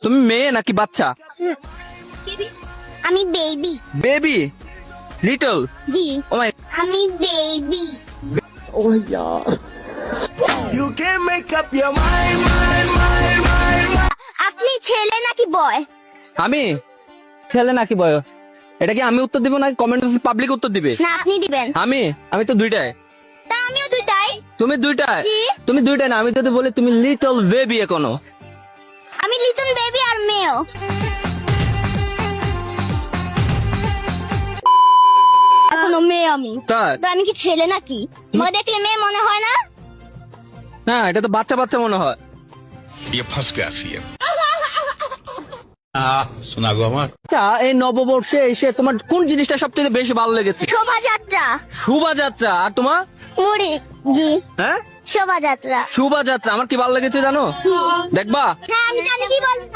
তুমি মেয়ে নাকি বাচ্চা? আমি বেবি। বেবি? লিটল? জি ও মাই, আমি baby. You can make up your mind. আপনি ছেলে নাকি বয়? আমি ছেলে নাকি বয়? এটা কি আমি উত্তর দিব নাকি কমেন্ট বক্সে পাবলিক উত্তর দিবে? না আপনি দিবেন। আমি তো দুইটাই। তা আমিও দুইটাই। তুমি দুইটাই? জি। তুমি দুইটাই না, আমি যদি বলি তুমি লিটল বেবি এখনো। আমি লিটল বেবি আর মেয়েও। এখনো মেয়ে আমি। তাই? তো আমি কি ছেলে নাকি? আমাকে দেখলে মেয়ে মনে হয় না? না, এটা তো বাচ্চা বাচ্চা মনে হয়। ये फंस गया सी सुना गो हमार আচ্ছা, এই নববর্ষে এসে তোমার কোন জিনিসটা সবচেয়ে বেশি ভালো লেগেছে? শোভাযাত্রা। শোভাযাত্রা। আর তোমার? মুড়ি। জি হ্যাঁ, শোভাযাত্রা। শোভাযাত্রা আমার কি ভালো লেগেছে জানো? দেখবা? হ্যাঁ আমি জানি কি বলবো।